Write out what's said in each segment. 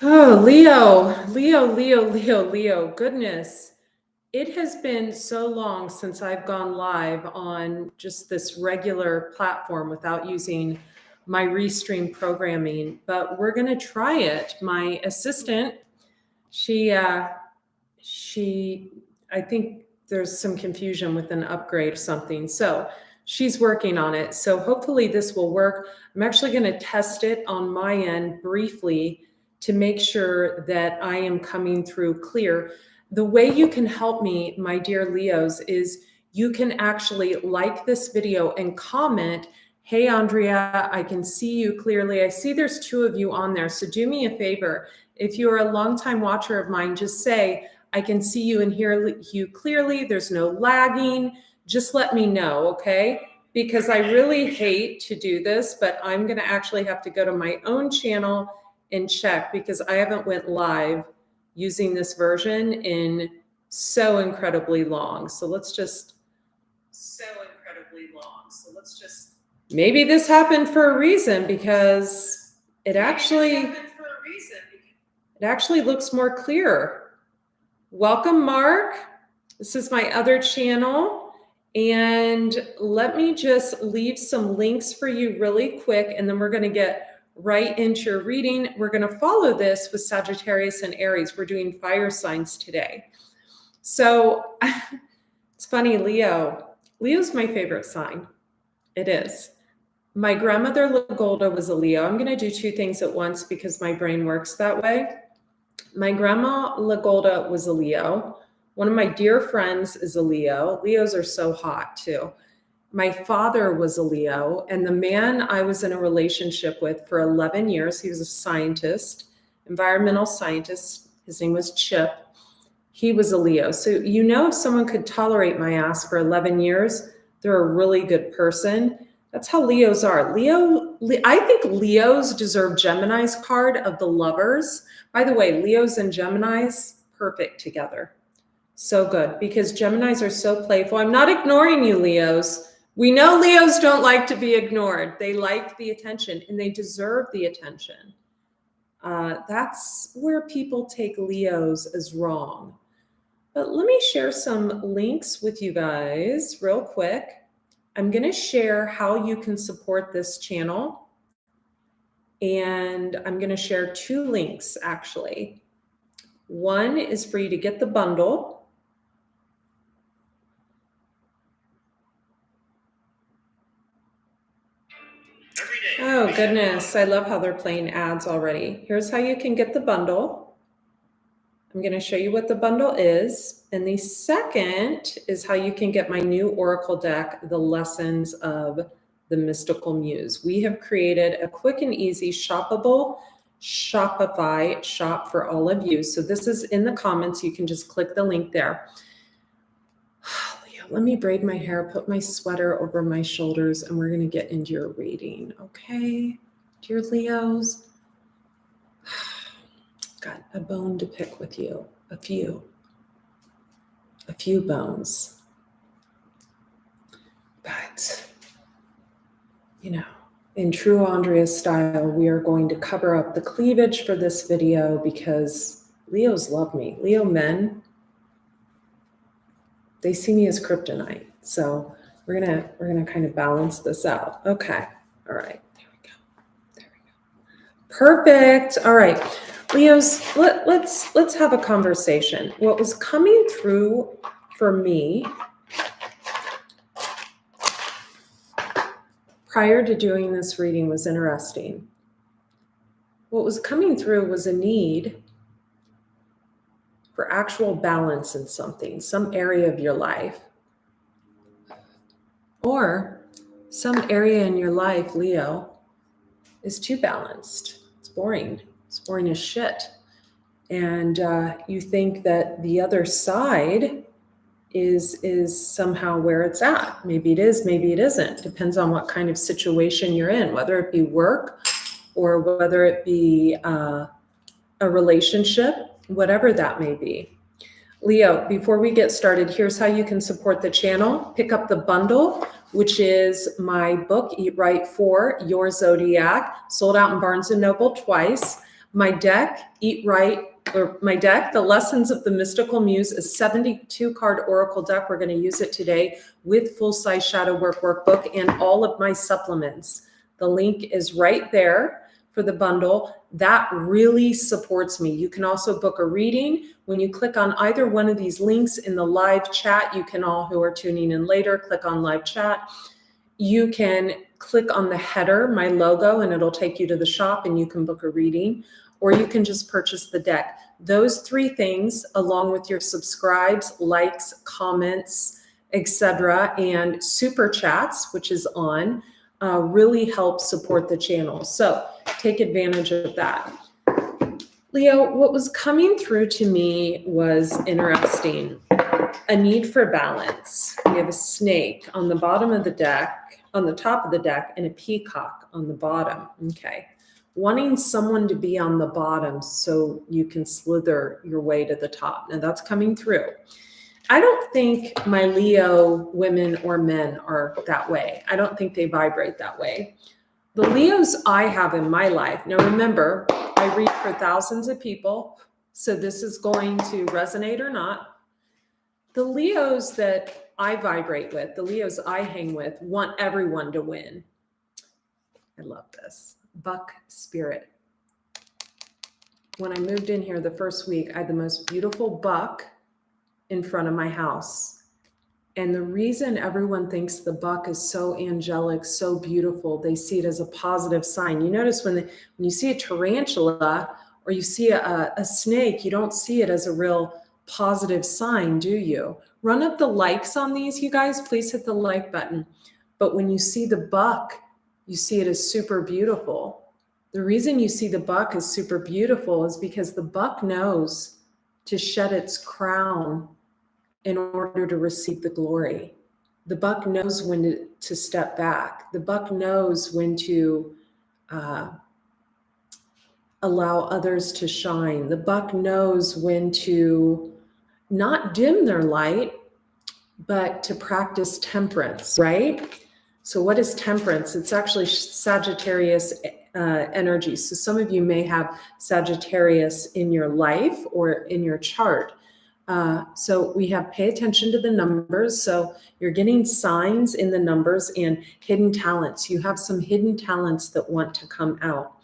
Oh, Leo, goodness. It has been so long since I've gone live on just this regular platform without using my Restream programming, but we're going to try it. My assistant, she, I think there's some confusion with an upgrade or something. So she's working on it. So hopefully this will work. I'm actually going to test it on my end briefly to make sure that I am coming through clear. The way you can help me, my dear Leos, is you can actually like this video and comment, "Hey, Andrea, I can see you clearly." I see there's 2 of you on there. So do me a favor. If you're a longtime watcher of mine, just say, "I can see you and hear you clearly. There's no lagging." Just let me know, okay? Because I really hate to do this, but I'm going to actually have to go to my own channel and check because I haven't went live using this version in so incredibly long. So let's just, maybe this happened for a reason because it actually looks more clear. Welcome, Mark. This is my other channel. And let me just leave some links for you really quick, and then we're going to get right into your reading. We're going to follow this with Sagittarius and Aries. We're doing fire signs today. So it's funny, Leo's my favorite sign. It is. My grandmother 𝐒𝐲𝐽𝐿 was a Leo. I'm going to do 2 things at once because my brain works that way. My grandma 𝐒𝐲𝐽𝐿 was a Leo. One of my dear friends is a Leo. Leos are so hot too. My father was a Leo, and the man I was in a relationship with for 11 years, he was a scientist, environmental scientist. His name was Chip. He was a Leo. So you know, if someone could tolerate my ass for 11 years, they're a really good person. That's how Leos are. I think Leos deserve Gemini's card of the lovers. By the way, Leos and Geminis, perfect together. So good, because Geminis are so playful. I'm not ignoring you, Leos. We know Leos don't like to be ignored. They like the attention, and they deserve the attention. That's where people take Leos as wrong. But let me share some links with you guys real quick. I'm going to share how you can support this channel. And I'm going to share 2 links, actually. One is for you to get the bundle. Oh, goodness. I love how they're playing ads already. Here's how you can get the bundle. I'm going to show you what the bundle is. And the second is how you can get my new Oracle deck, The Lessons of the Mystical Muse. We have created a quick and easy shoppable Shopify shop for all of you. So this is in the comments. You can just click the link there. Let me braid my hair, put my sweater over my shoulders, and we're going to get into your reading, okay? Dear Leos, got a bone to pick with you, a few bones. But, you know, in true Andrea style, we are going to cover up the cleavage for this video because Leos love me. Leo men, they see me as kryptonite. So we're gonna kind of balance this out. Okay. All right. There we go. Perfect. All right. Leos, let's have a conversation. What was coming through for me prior to doing this reading was interesting. What was coming through was a need for actual balance in something, some area of your life, or some area in your life, Leo, is too balanced. It's boring. It's boring as shit. And you think that the other side is somehow where it's at. Maybe it is, maybe it isn't. Depends on what kind of situation you're in, whether it be work or whether it be a relationship, whatever that may be. Leo, before we get started, here's how you can support the channel. Pick up the bundle, which is my book, Eat Right for Your Zodiac, sold out in Barnes & Noble twice. My deck, Eat Right, or my deck, The Lessons of the Mystical Muse, a 72-card oracle deck. We're going to use it today with full-size shadow work workbook and all of my supplements. The link is right there for the bundle. That really supports me. You can also book a reading. When you click on either one of these links in the live chat, you can all who are tuning in later, click on live chat. You can click on the header, my logo, and it'll take you to the shop and you can book a reading, or you can just purchase the deck. Those three things, along with your subscribes, likes, comments, etc., and super chats, which is on, really help support the channel. So take advantage of that. Leo, what was coming through to me was interesting. A need for balance. We have a snake on the bottom of the deck, on the top of the deck, and a peacock on the bottom. Okay. Wanting someone to be on the bottom so you can slither your way to the top. Now that's coming through. I don't think my Leo women or men are that way. I don't think they vibrate that way. The Leos I have in my life, now remember, I read for thousands of people, so this is going to resonate or not. The Leos that I vibrate with, the Leos I hang with, want everyone to win. I love this. Buck spirit. When I moved in here the first week, I had the most beautiful buck in front of my house. And the reason everyone thinks the buck is so angelic, so beautiful, they see it as a positive sign. You notice when you see a tarantula or you see a snake, you don't see it as a real positive sign, do you? Run up the likes on these, you guys. Please hit the like button. But when you see the buck, you see it as super beautiful. The reason you see the buck as super beautiful is because the buck knows to shed its crown in order to receive the glory. The buck knows when to step back. The buck knows when to allow others to shine. The buck knows when to not dim their light, but to practice temperance, right? So what is temperance? It's actually Sagittarius energy. So some of you may have Sagittarius in your life or in your chart. So we have pay attention to the numbers. So you're getting signs in the numbers and hidden talents. You have some hidden talents that want to come out.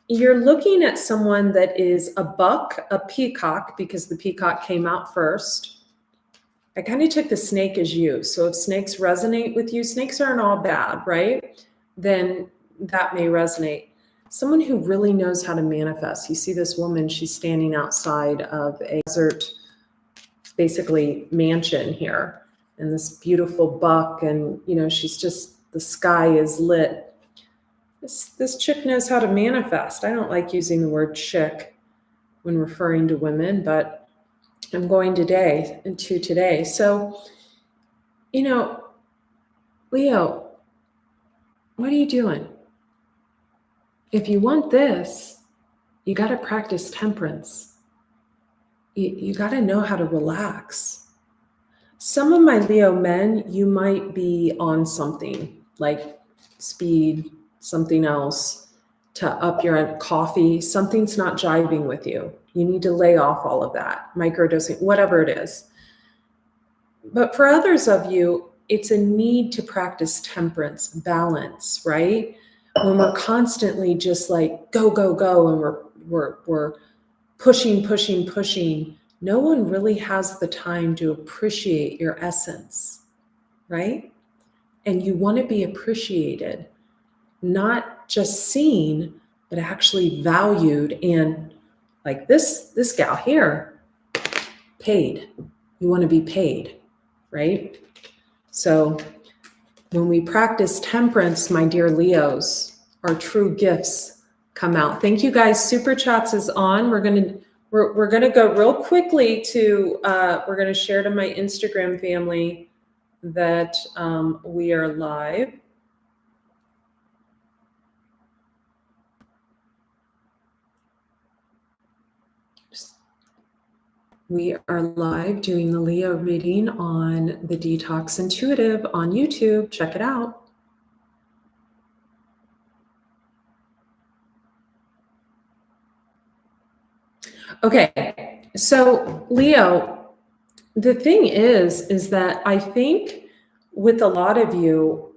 You're looking at someone that is a buck, a peacock, because the peacock came out first. I kind of took the snake as you. So if snakes resonate with you, snakes aren't all bad, right? Then that may resonate. Someone who really knows how to manifest. You see this woman, she's standing outside of a desert, basically mansion here, and this beautiful buck, and you know, she's just, the sky is lit. This chick knows how to manifest. I don't like using the word chick when referring to women, but I'm going today. So, you know, Leo, what are you doing? If you want this, you got to practice temperance. You got to know how to relax. Some of my Leo men, you might be on something like speed, something else to up your coffee. Something's not jiving with you. You need to lay off all of that, microdosing, whatever it is. But for others of you, it's a need to practice temperance, balance, right? When we're constantly just like go, go, go, and we're pushing, no one really has the time to appreciate your essence, right? And you want to be appreciated, not just seen, but actually valued. And like this gal here, paid. You want to be paid, right? So when we practice temperance, my dear Leos, our true gifts come out. Thank you guys. Super chats is on. We're gonna go real quickly to we're gonna share to my Instagram family that we are live. We are live doing the Leo reading on the Detox Intuitive on YouTube. Check it out. Okay, so Leo, the thing is that I think with a lot of you,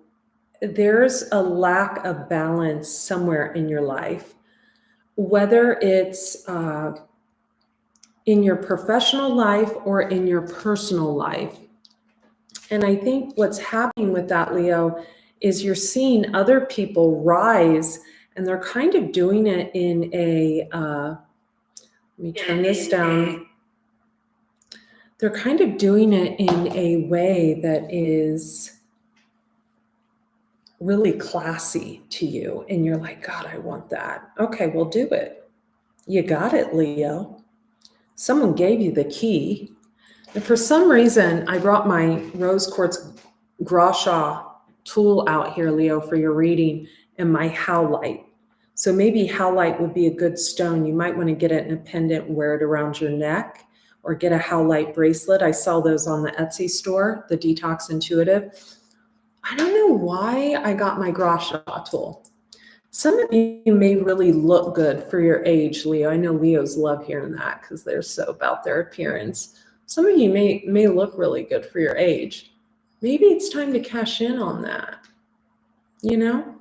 there's a lack of balance somewhere in your life, whether it's in your professional life or in your personal life. And I think what's happening with that, Leo, is you're seeing other people rise, and they're kind of doing it in a, let me turn this down. They're kind of doing it in a way that is really classy to you. And you're like, God, I want that. Okay, well, do it. You got it, Leo. Someone gave you the key. And for some reason, I brought my rose quartz 𝗲𝗄𝐻𝗲 tool out here, Leo, for your reading, and my howlite. So maybe howlite would be a good stone. You might want to get it in a pendant and wear it around your neck, or get a howlite bracelet. I saw those on the Etsy store, the Detox Intuitive. I don't know why I got my 𝗲𝗄𝐻𝗲 tool. Some of you may really look good for your age, Leo. I know Leos love hearing that because they're so about their appearance. Some of you may look really good for your age. Maybe it's time to cash in on that, you know?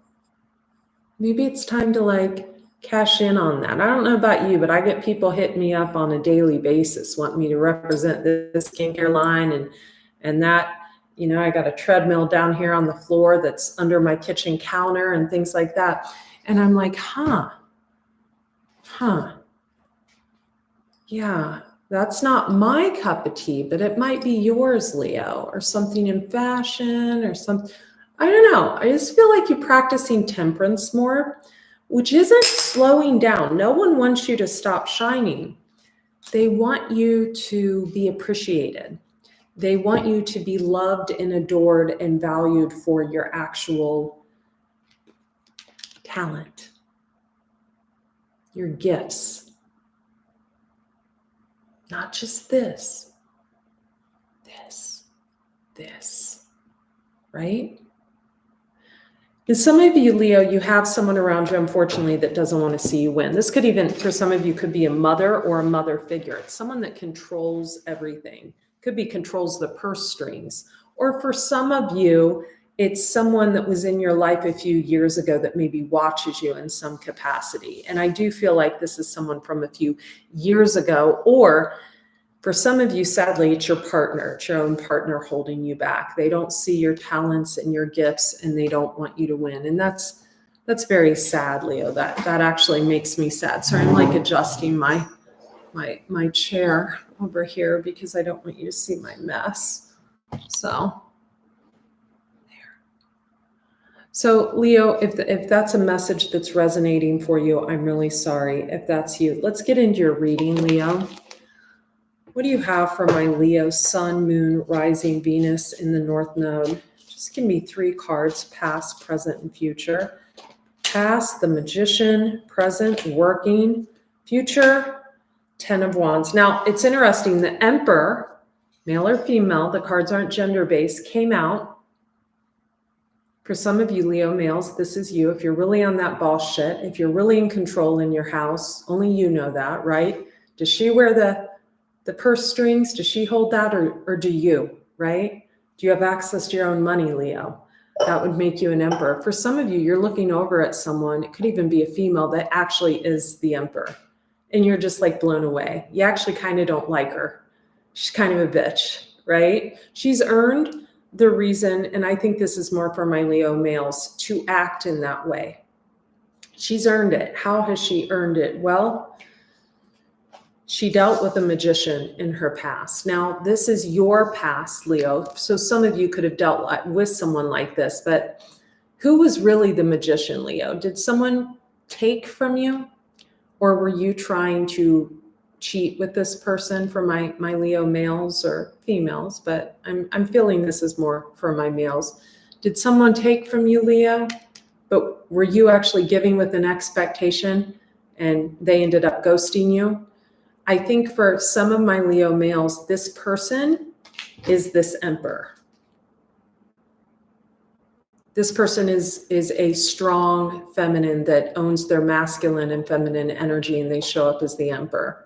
Maybe it's time to like cash in on that. I don't know about you, but I get people hitting me up on a daily basis, wanting me to represent this skincare line and that. You know, I got a treadmill down here on the floor that's under my kitchen counter and things like that. And I'm like, yeah, that's not my cup of tea, but it might be yours, Leo, or something in fashion or something. I don't know. I just feel like you're practicing temperance more, which isn't slowing down. No one wants you to stop shining. They want you to be appreciated. They want you to be loved and adored and valued for your actual talent, your gifts. Not just this, right? And some of you, Leo, you have someone around you, unfortunately, that doesn't want to see you win. This could even, for some of you, could be a mother or a mother figure. It's someone that controls everything. Could be controls the purse strings. Or for some of you, it's someone that was in your life a few years ago that maybe watches you in some capacity. And I do feel like this is someone from a few years ago. Or for some of you, sadly, it's your partner, it's your own partner holding you back. They don't see your talents and your gifts, and they don't want you to win. And that's very sad, Leo. That actually makes me sad. So I'm like adjusting my chair over here because I don't want you to see my mess. So there. So Leo, if that's a message that's resonating for you, I'm really sorry if that's you. Let's get into your reading, Leo. What do you have for my Leo, Sun, Moon, Rising, Venus in the North Node? Just give me 3 cards, past, present, and future. Past, the Magician. Present, working. Future, 10 of Wands. Now, it's interesting. The Emperor, male or female, the cards aren't gender-based, came out. For some of you Leo males, this is you. If you're really on that boss shit, if you're really in control in your house, only you know that, right? Does she wear the purse strings? Does she hold that, or do you, right? Do you have access to your own money, Leo? That would make you an emperor. For some of you, you're looking over at someone, it could even be a female, that actually is the emperor. And you're just like blown away. You actually kind of don't like her. She's kind of a bitch, right? She's earned the reason, and I think this is more for my Leo males, to act in that way. She's earned it. How has she earned it? Well, she dealt with a magician in her past. Now, this is your past, Leo. So some of you could have dealt with someone like this, but who was really the magician, Leo? Did someone take from you, or were you trying to cheat with this person? For my Leo males or females, but I'm feeling this is more for my males. Did someone take from you, Leo? But were you actually giving with an expectation and they ended up ghosting you? I think for some of my Leo males, this person is this emperor. This person is a strong feminine that owns their masculine and feminine energy, and they show up as the emperor.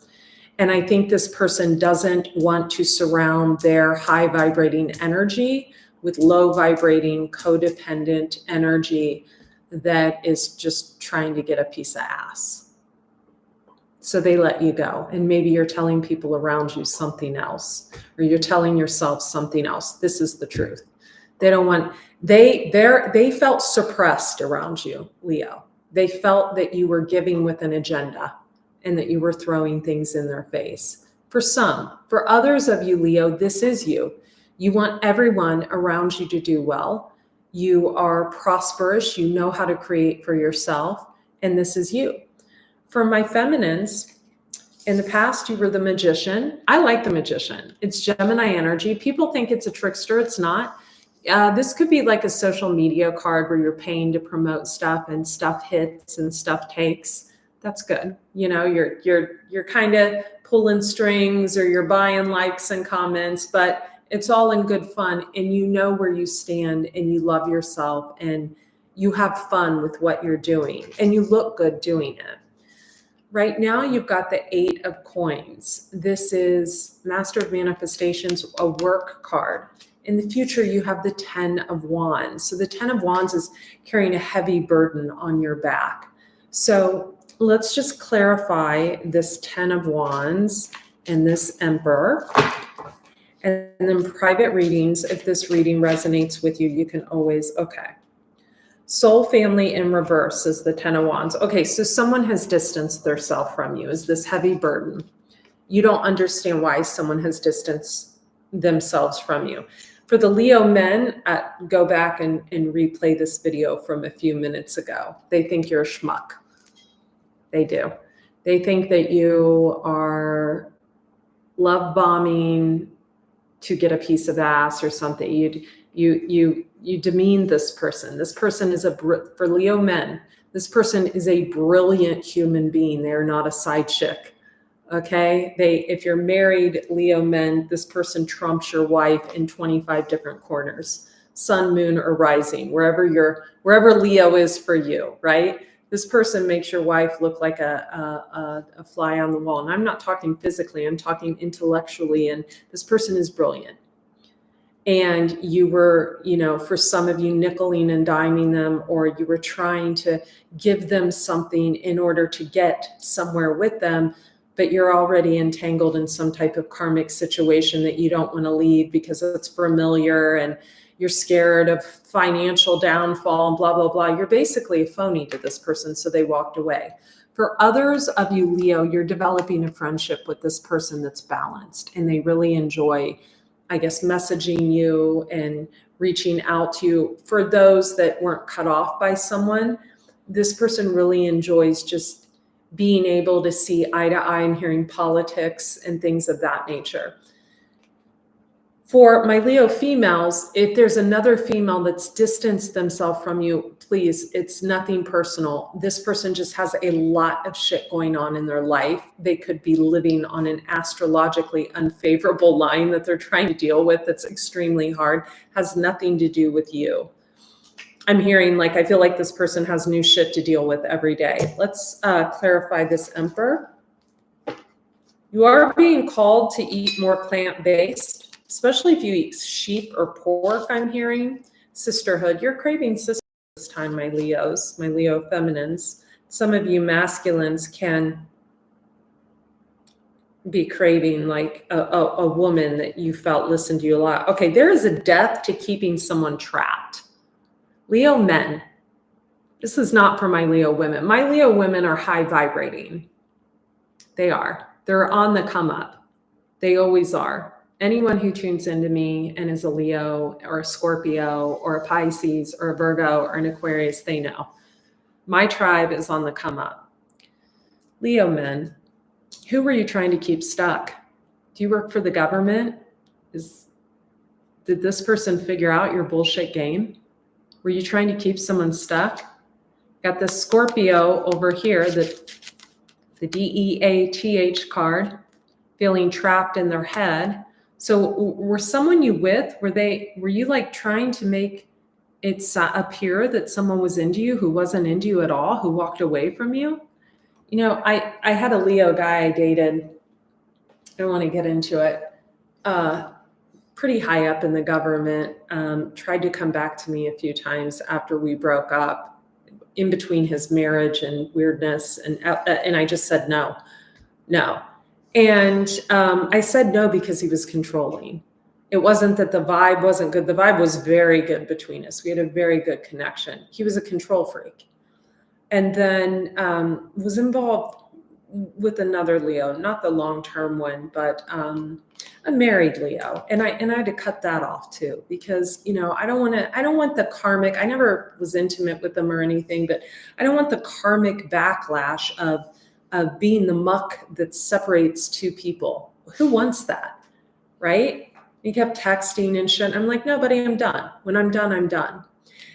And I think this person doesn't want to surround their high vibrating energy with low vibrating codependent energy that is just trying to get a piece of ass. So they let you go. And maybe you're telling people around you something else, or you're telling yourself something else. This is the truth. They don't want, they felt suppressed around you, Leo. They felt that you were giving with an agenda and that you were throwing things in their face. For some, for others of you, Leo, this is you. You want everyone around you to do well. You are prosperous. You know how to create for yourself. And this is you. For my feminines, in the past, you were the magician. I like the magician. It's Gemini energy. People think it's a trickster. It's not. This could be like a social media card where you're paying to promote stuff and stuff hits and stuff takes. That's good. You know, you're kind of pulling strings, or you're buying likes and comments, but it's all in good fun. And you know where you stand, and you love yourself, and you have fun with what you're doing, and you look good doing it. Right now, you've got the 8 of Coins. This is Master of Manifestations, a work card. In the future, you have the 10 of Wands. So the 10 of Wands is carrying a heavy burden on your back. So let's just clarify this 10 of Wands and this Emperor. And then private readings, if this reading resonates with you, you can always, okay. Soul family in reverse is the 10 of Wands. Okay, so someone has distanced themselves from you. Is this heavy burden? You don't understand why someone has distanced themselves from you. For the Leo men, go back and replay this video from a few minutes ago. They think you're a schmuck. They do. They think that you are love bombing to get a piece of ass or something. You demean this person. This person is for Leo men, this person is a brilliant human being. They're not a side chick. Okay. If you're married, Leo men, this person trumps your wife in 25 different corners, sun, moon, or rising, wherever Leo is for you, right? This person makes your wife look like a fly on the wall. And I'm not talking physically, I'm talking intellectually. And this person is brilliant. And you were, for some of you, nickeling and diming them, or you were trying to give them something in order to get somewhere with them, but you're already entangled in some type of karmic situation that you don't want to leave because it's familiar and you're scared of financial downfall and blah, blah, blah. You're basically a phony to this person, so they walked away. For others of you, Leo, you're developing a friendship with this person that's balanced, and they really enjoy, I guess, messaging you and reaching out to you. For those that weren't cut off by someone, this person really enjoys just being able to see eye to eye and hearing politics and things of that nature. For my Leo females, if there's another female that's distanced themselves from you, please, it's nothing personal. This person just has a lot of shit going on in their life. They could be living on an astrologically unfavorable line that they're trying to deal with that's extremely hard, has nothing to do with you. I'm hearing, I feel like this person has new shit to deal with every day. Let's clarify this Emperor. You are being called to eat more plant-based, especially if you eat sheep or pork, I'm hearing. Sisterhood, you're craving sisterhood this time, my Leos, my Leo feminines. Some of you masculines can be craving like a woman that you felt listened to you a lot. Okay, there is a death to keeping someone trapped. Leo men, this is not for my Leo women. My Leo women are high vibrating. They are. They're on the come up. They always are. Anyone who tunes into me and is a Leo or a Scorpio or a Pisces or a Virgo or an Aquarius, they know. My tribe is on the come up. Leo men, who were you trying to keep stuck? Do you work for the government? Did this person figure out your bullshit game? Were you trying to keep someone stuck? Got this Scorpio over here, the DEATH card, feeling trapped in their head. So were someone you with, were you like trying to make it appear that someone was into you who wasn't into you at all, who walked away from you? I had a Leo guy I dated don't want to get into it. Pretty high up in the government, tried to come back to me a few times after we broke up, in between his marriage and weirdness, and I just said no. And I said no because he was controlling. It wasn't that the vibe wasn't good. The vibe was very good between us. We had a very good connection. He was a control freak. And then was involved with another Leo, not the long-term one, but a married Leo. And I had to cut that off too, because, you know, I don't want the karmic, I never was intimate with them or anything, but I don't want the karmic backlash of being the muck that separates two people. Who wants that, right? He kept texting and shit. I'm like, no, buddy, I'm done. When I'm done, I'm done.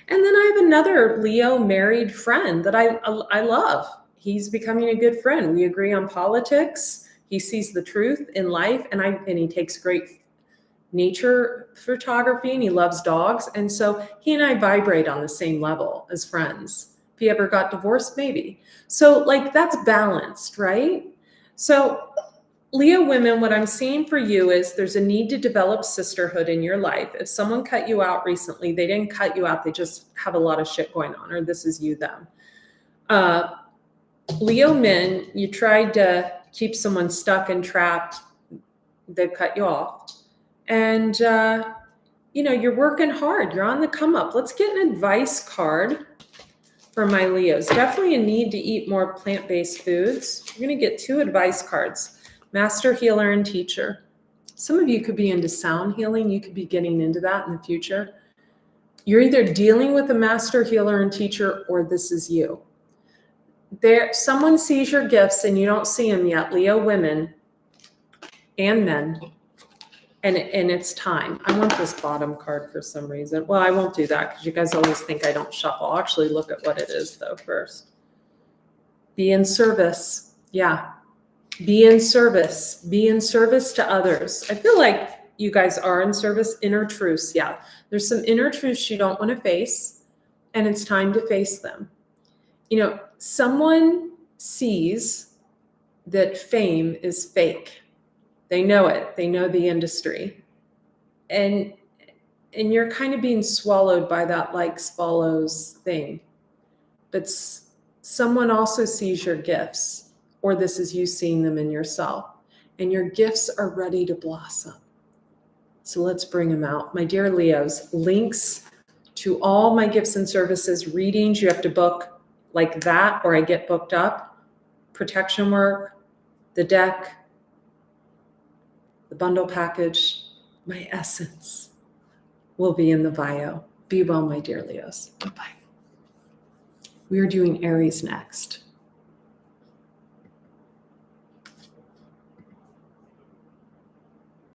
And then I have another Leo married friend that I love. He's becoming a good friend. We agree on politics. He sees the truth in life, and he takes great nature photography, and he loves dogs. And so he and I vibrate on the same level as friends. If he ever got divorced, maybe. So like that's balanced, right? So Leo women, what I'm seeing for you is there's a need to develop sisterhood in your life. If someone cut you out recently, they didn't cut you out. They just have a lot of shit going on, or this is you, them. Leo men, you tried to keep someone stuck and trapped. They've cut you off. And, you know, you're working hard. You're on the come up. Let's get an advice card for my Leos. Definitely a need to eat more plant-based foods. You're going to get 2 advice cards. Master healer and teacher. Some of you could be into sound healing. You could be getting into that in the future. You're either dealing with a master healer and teacher, or this is you. Someone sees your gifts and you don't see them yet. Leo women and men. And it's time. I want this bottom card for some reason. Well, I won't do that because you guys always think I don't shuffle. I'll actually look at what it is though first. Be in service. Yeah. Be in service. Be in service to others. I feel like you guys are in service. Inner truths. Yeah. There's some inner truths you don't want to face, and it's time to face them. You know, someone sees that fame is fake. They know it. They know the industry. And you're kind of being swallowed by that likes, follows thing. But someone also sees your gifts, or this is you seeing them in yourself, and your gifts are ready to blossom. So let's bring them out. My dear Leos, links to all my gifts and services, readings you have to book like that, or I get booked up, protection work, the deck, the bundle package, my essence will be in the bio. Be well, my dear Leos. Bye-bye. We are doing Aries next.